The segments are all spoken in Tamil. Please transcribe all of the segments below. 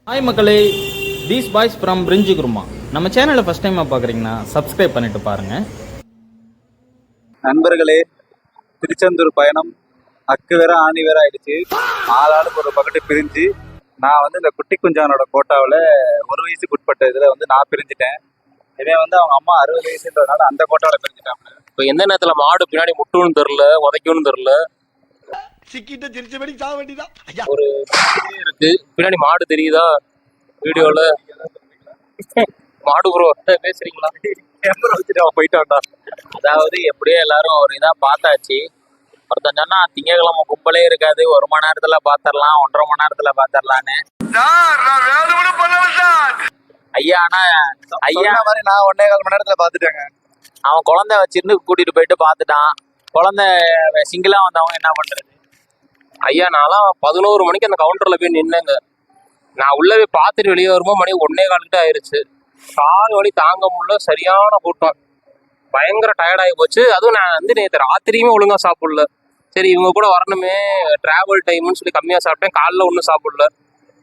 ஹாய் மக்களே, தீஸ் பாய்ஸ் ஃப்ரம் பிரிஞ்சி குருமா. நம்ம சேனலை ஃபஸ்ட் டைமாக பார்க்குறீங்கன்னா சப்ஸ்கிரைப் பண்ணிட்டு பாருங்கள். நண்பர்களே, திருச்செந்தூர் பயணம் அக்கு வேற ஆணி வேற ஆயிடுச்சு. ஆளாளுக்கு ஒரு பக்கத்து பிரிஞ்சு நான் இந்த குட்டி குஞ்சானோட கோட்டாவில் 1 வயசுக்கு உட்பட்ட இதில் நான் பிரிஞ்சுட்டேன். இவன் அவங்க அம்மா 60 வயசுன்றதுனால அந்த கோட்டாவில் பிரிஞ்சுட்டாங்க. இப்போ எந்த நேரத்தில் மாடு பின்னாடி முட்டுன்னு தெரில, உதைக்கும்னு தெரில. சிக்கிட்ட திருச்சபடி சாக வேண்டியதான். ஒரு இருக்கு பின்னாடி மாடு தெரியுதா வீடியோல? மாடு ப்ரோ பேசுறீங்களா? போயிட்டான்டா. அதாவது எப்படியோ எல்லாரும் ஒரு இதா பார்த்தாச்சு. ஒருத்தன் சொன்னா திங்கக்கிழமை கும்பலே இருக்காது, 1 மணி நேரத்துல பாத்திரலாம், 1.5 மணி நேரத்துல பாத்திரலான்னு. ஐயா ஆனா ஐயா மாதிரி நான் 1.25 மணி நேரத்துல பாத்துட்டேங்க. அவன் குழந்தை வச்சிருந்து கூட்டிட்டு போயிட்டு பாத்துட்டான். குழந்தை சிங்கிளா வந்தவங்க என்ன பண்றது? ஐயா நான்லாம் 11 மணிக்கு அந்த கவுண்டர்ல போய் நின்னேங்க. நான் உள்ள போய் பார்த்துட்டு வெளியே வரும்போது மணி 1:15 ஆயிருச்சு. கால் வலி தாங்க முடியல, சரியான கூட்டம், பயங்கர டயர்டாகி போச்சு. அதுவும் நான் நேற்று ராத்திரியுமே ஒழுங்கா சாப்பிடல. சரி இவங்க கூட வரணுமே, டிராவல் டைம்னு சொல்லி கம்மியா சாப்பிட்டேன். காலைல ஒன்றும் சாப்பிடல.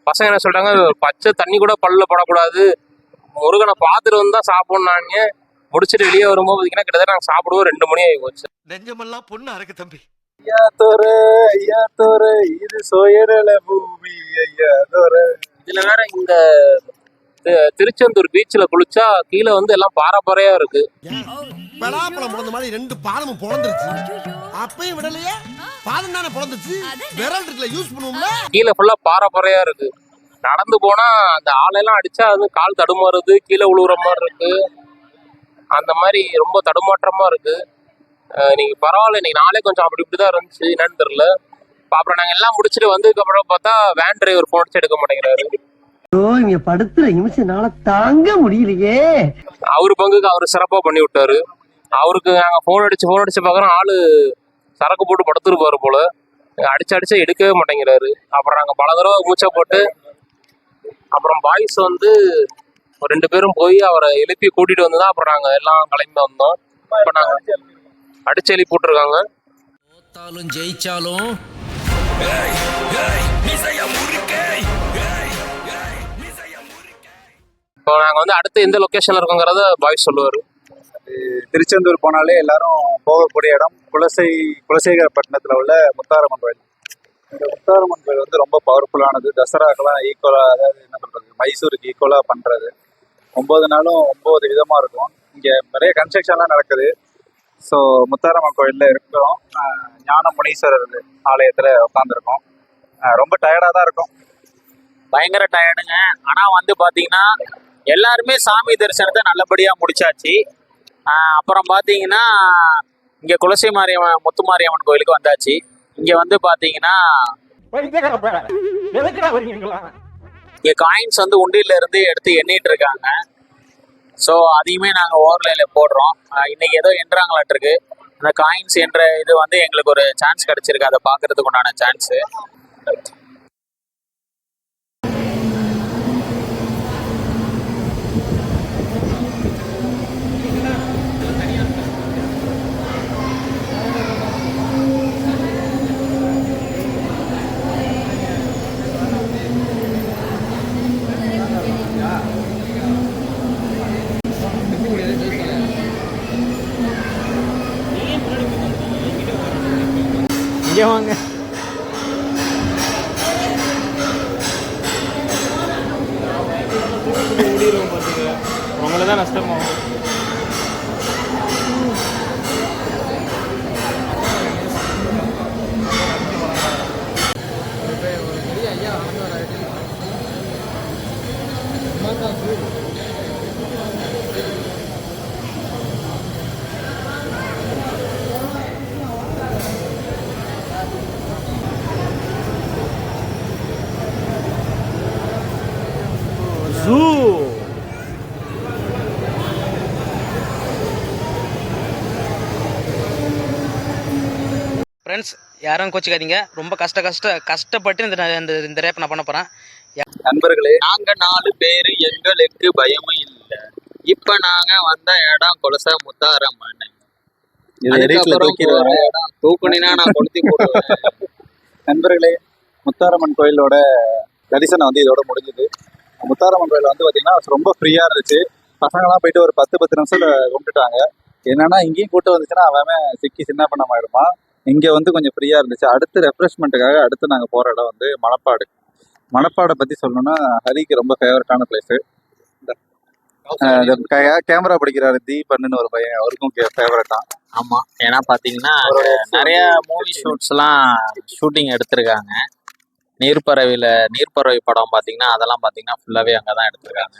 பசங்க என்ன சொல்றாங்க, பச்சை தண்ணி கூட பல்ல படக்கூடாது, முருகனை பார்த்துட்டு வந்து தான் சாப்பிடணாங்க. முடிச்சுட்டு வெளியே வரும்போது பார்த்தீங்கன்னா கிட்டத்தட்ட நாங்கள் சாப்பிடுவோம் 2 மணி ஆகி போச்சு. நெஞ்சமெல்லாம் பொண்ணு அறக்கு தம்பி. ஐயா தோரை இது சோயரல பூமி. ஐயா தோரை இதுல வேற இந்த திருச்செந்தூர் பீச்ல குளிச்சா கீழே எல்லாம் பாறையா இருக்கு. பலாப்பழம் முடந்த மாதிரி 2 பாதமும் பொழந்துருச்சு. அப்பயும் விடலையே, பாதம் தானே பொழந்துச்சு. விரல் இருக்குல்ல, யூஸ் பண்ணுவோம்ல. கீழே ஃபுல்லா பாறையா இருக்கு. நடந்து போனா அந்த ஆளெல்லாம் அடிச்சா கால் தடுமாறுது, கீழே விழுவுற மாதிரி இருக்கு. அந்த மாதிரி ரொம்ப தடுமாற்றமா இருக்கு. நீங்க பரவாயில்ல, இன்னைக்கு நாளே கொஞ்சம் அப்படி இப்படிதான் இருந்துச்சு, என்னன்னு தெரியல. அப்புறம் நாங்க எல்லாம் முடிச்சுட்டு வந்ததுக்கு அப்புறம் பார்த்தா வேன் டிரைவர் போன் அடிச்சு எடுக்க மாட்டேங்கிறாரு. இங்க படுத்துற நிமிஷம்னால தாங்க முடியலையே. அவரு பங்குக்கு அவரு சிறப்பா பண்ணி விட்டாரு. அவருக்கு நாங்க போன் அடிச்சு பாக்குறோம், ஆளு சரக்கு போட்டு படுத்துருப்பாரு போல. அடிச்சு எடுக்கவே மாட்டேங்கிறாரு. அப்புறம் நாங்க பல தடவை மூச்சை போட்டு அப்புறம் பாய்ஸ் ஒரு 2 பேரும் போய் அவரை எழுப்பி கூட்டிட்டு வந்துதான் அப்புறம் நாங்க எல்லாம் கிளம்பி வந்தோம். இப்ப நாங்க அடிச்சு எழுப்பி போட்டுருக்காங்க. ஜெயிச்சாலும் இப்போ நாங்க அடுத்து எந்த லொகேஷன்ல இருக்கோங்கிறத பாய்ஸ் சொல்லுவாரு. திருச்செந்தூர் போனாலே எல்லாரும் போகக்கூடிய இடம் குலசேகரப்பட்டினத்துல உள்ள முத்தாரம்மன் கோயில். இந்த முத்தாரம்மன் கோயில் ரொம்ப பவர்ஃபுல்லானது. தசராக்கெல்லாம் ஈக்குவலா, அதாவது என்ன சொல்றது, மைசூருக்கு ஈக்குவலா பண்றது. 9 நாளும் 9 விதமா இருக்கும். இங்க நிறைய கன்ஸ்ட்ரக்ஷன்லாம் நடக்குது. ஸோ முத்தாரம்மன் கோயில்ல இருக்கிறோம். ஞான முனீஸ்வரர் ஆலயத்துல உட்காந்துருக்கோம். ரொம்ப டயர்டா தான் இருக்கும், பயங்கர டயர்டுங்க. ஆனா பாத்தீங்கன்னா எல்லாருமே சாமி தரிசனத்தை நல்லபடியா முடிச்சாச்சு. அப்புறம் பாத்தீங்கன்னா இங்க குலசை மாரியம்மன், முத்துமாரியம்மன் கோயிலுக்கு வந்தாச்சு. இங்க பாத்தீங்கன்னா இங்க காயின்ஸ் உண்டியில இருந்து எடுத்து எண்ணிட்டு இருக்காங்க. ஸோ அதையுமே நாங்கள் ஓவர்லேல போடுறோம். இன்னைக்கு ஏதோ எண்ணுறாங்களாட்டு இருக்கு. அந்த காயின்ஸ் என்ற இது எங்களுக்கு ஒரு சான்ஸ் கிடைச்சிருக்கு, அதை பார்க்கறதுக்கு உண்டான சான்ஸு. இங்கே வாங்க. ஓடிடுவோம் பார்த்துக்க, உங்களை தான் நஷ்டமாகும். ஃப்ரெண்ட்ஸ், யாரும் கோச்சிக்காதீங்க. ரொம்ப கஷ்டப்பட்டு இந்த ரேப் நான் பண்ண போகிறேன். நண்பர்களே, நாங்க 4 பேரு, எங்களுக்கு பயமும் இல்லை. இப்ப நாங்க வந்த இடம் குலசை முத்தாரம்மன். தூக்குனா நான் கொளுத்தி போடுவேன். நண்பர்களே, முத்தாரம்மன் கோயிலோட தரிசனம் வந்து இதோட முடிஞ்சுது. முத்தாரம்மன் கோயில் வந்து பார்த்தீங்கன்னா ரொம்ப ஃப்ரீயாக இருந்துச்சு. பசங்களாம் போயிட்டு ஒரு 10 நிமிஷத்துல கும்பிட்டுட்டாங்க. என்னன்னா இங்கேயும் கூட்டம் வந்துச்சுன்னா அவன் சிக்கி சின்ன பண்ணமாயிருமா. இங்கே வந்து கொஞ்சம் ஃப்ரீயாக இருந்துச்சு. அடுத்து ரெஃப்ரெஷ்மெண்ட்டுக்காக அடுத்து நாங்கள் போகிற இடம் வந்து மணப்பாடு. மணப்பாடை பற்றி சொல்லணும்னா ஹரிக்கு ரொம்ப ஃபேவரட்டான பிளேஸு. கேமரா பிடிக்கிறாரு தீபன்னு ஒரு பையன், அவருக்கும் ஃபேவரட்டான். ஆமா, ஏன்னா பாத்தீங்கன்னா அங்க நிறைய மூவி ஷூட்ஸ்லாம் ஷூட்டிங் எடுத்திருக்காங்க. நீர்ப்பறவை படம் பாத்தீங்கன்னா அதெல்லாம் பாத்தீங்கன்னா ஃபுல்லாவே அங்கதான் எடுத்திருக்காங்க.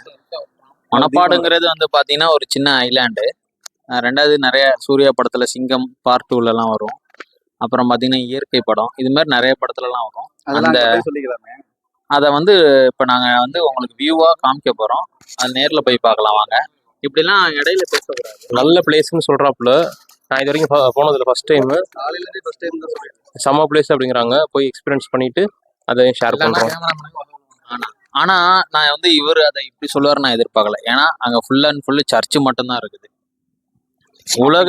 மணப்பாடுங்கிறது வந்து பாத்தீங்கன்னா ஒரு சின்ன ஐலாண்டு. ரெண்டாவது நிறைய சூர்யா படத்துல சிங்கம் பார்ட் 2 எல்லாம் வரும். அப்புறம் பாத்தீங்கன்னா இயற்கை படம், இது மாதிரி நிறைய படத்துல எல்லாம் வரும். அந்த சொல்லிக்கலாமே. அதை வந்து இப்போ நாங்க வந்து உங்களுக்கு வியூவா காமிக்க போறோம். அது நேர்ல போய் பார்க்கலாம் வாங்க. இப்படிலாம் இடையில பேசக்கூடாது. நல்ல பிளேஸ்ன்னு சொல்றாப்புல. நான் இது வரைக்கும் போனதுல ஃபர்ஸ்ட் டைம். காலையிலேருந்து ஃபர்ஸ்ட் டைம் தான் சொல்லிடுறேன். செம்ம பிளேஸ் அப்படிங்கிறாங்க. போய் எக்ஸ்பீரியன்ஸ் பண்ணிட்டு அதையும் ஷேர் பண்றோம். ஆனா நான் வந்து இவர் அதை இப்படி சொல்லுவாரு நான் எதிர்பார்க்கல. ஏன்னா அங்க ஃபுல் அண்ட் ஃபுல்லு சர்ச்சு மட்டும்தான் இருக்குது. உலக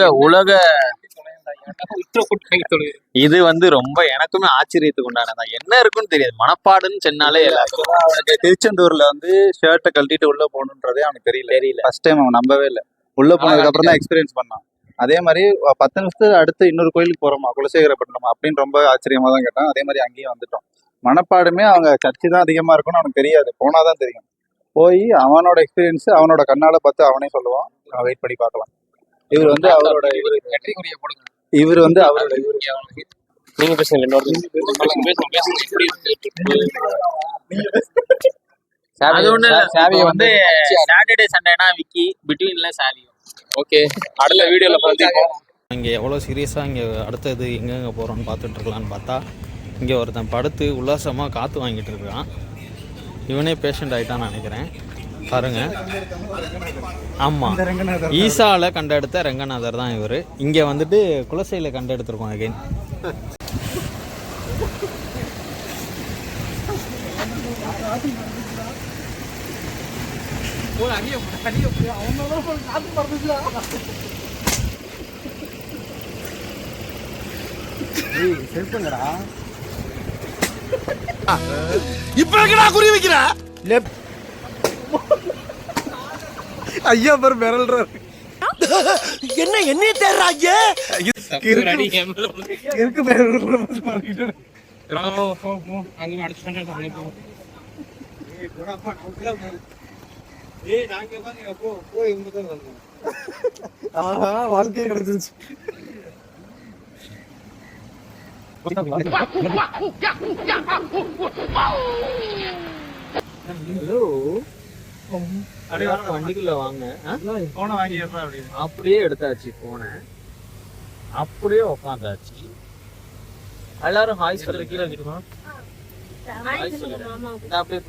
இது வந்து ரொம்ப எனக்குமே ஆச்சரியத்துக்கு உண்டானதான். என்ன இருக்குன்னு தெரியாது. மணப்பாடுன்னு சொன்னாலே எல்லாருக்கும். அவனுக்கு திருச்செந்தூர்ல வந்து ஷர்ட்டை கழட்டிட்டு உள்ள போகணுன்றதே அவனுக்கு தெரியல. ஃபர்ஸ்ட் டைம் அவன் நம்பவே இல்லை. உள்ள போனதுக்கு அப்புறம் தான் எக்ஸ்பீரியன்ஸ் பண்ணான். அதே மாதிரி 10 நிமிஷத்துக்கு அடுத்து இன்னொரு கோயிலுக்கு போறோமா குலசேகரப்பட்டினமா அப்படின்னு ரொம்ப ஆச்சரியமா தான் கேட்டான். அதே மாதிரி அங்கேயும் வந்துட்டோம். மணப்பாடுமே அவங்க சர்ச்சு தான் அதிகமா இருக்கும்னு அவனுக்கு தெரியாது. போனாதான் தெரியும். போய் அவனோட எக்ஸ்பீரியன்ஸ் அவனோட கண்ணால பார்த்து அவனே சொல்லுவான். வெயிட் பண்ணி பார்க்கலாம். இவர் வந்து அவரோட இவர் வந்து அவரோட நீங்க பேசுங்க. அது ஒண்ணு சாவியை வந்து சாட்டர்டே சண்டேனா விக்கி பிட்வீன்ல சாவியும். ஓகே, அடுத்த வீடியோல பார்த்துப்போம். இங்கே எவ்வளோ சீரியஸாக இங்கே அடுத்தது எங்கெங்கே போகிறோன்னு பார்த்துட்டு இருக்கலான்னு பார்த்தா இங்கே ஒருத்தன் படுத்து உல்லாசமாக காற்று வாங்கிட்டு இருக்கான். இவனே பேஷண்ட் ஆகிட்டான்னு நினைக்கிறேன். பாருங்க, ஆமாம், ஈசாவில் கண்டெடுத்த ரங்கநாதர் தான் இவர். இங்கே வந்துட்டு குலசையில் கண்டெடுத்துருக்கோம் அகைன். இப்ப எங்கடா குறி வைக்கிற? ஐயா பேர் மிரல்றாரு. என்ன என்னைய தேடுறாங்க? இருக்கு வாழ்க்கையே கிடைச்சிருச்சு. வண்டிக்குள்ள வாங்க, போனை வாங்கி அப்படியே எடுத்தாச்சு. போனை அப்படியே உட்காந்தாச்சு. எல்லாரும் ஹாய் சொல்ற கீழே இருக்குமா? அப்படியே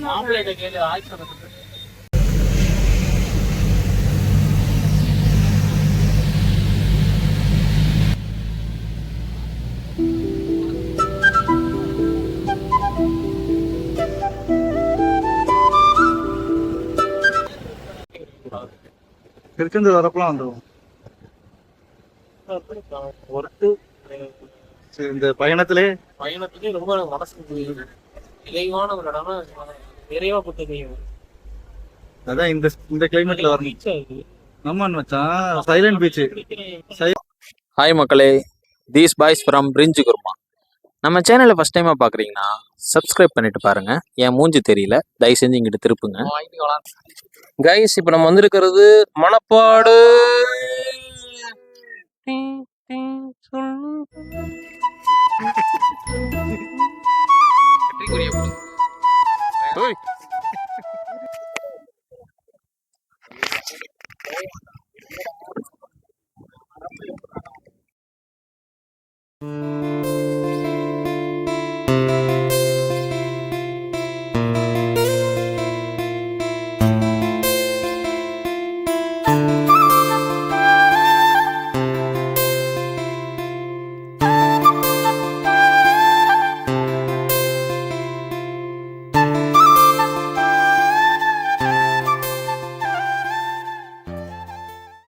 மாப்பிள்ளைகிட்ட கேளு ஹாய் சொல்ற. திருச்செந்தூர் வரப்பெல்லாம் வந்துடும். இந்த பயணத்திலே ரொம்ப மனசுக்கு இலைவான ஒரு இடம்னா நிறைவா போட்டு. அதான் இந்த கிளைமேட்ல வரணும். ஆமான்னு மச்சான், சைலண்ட் பீச். ஹாய் மக்களே, தீஸ் பாய்ஸ் ஃப்ரம் பிரிஞ்சு குருமா. நம்ம சேனலை ஃபர்ஸ்ட் டைமாக பார்க்குறீங்கன்னா சப்ஸ்கிரைப் பண்ணிட்டு பாருங்க. என் மூஞ்சி தெரியல, தயவு செஞ்சு இங்கிட்டு திருப்புங்க. கைஸ், இப்போ நம்ம வந்திருக்கிறது மணப்பாடு.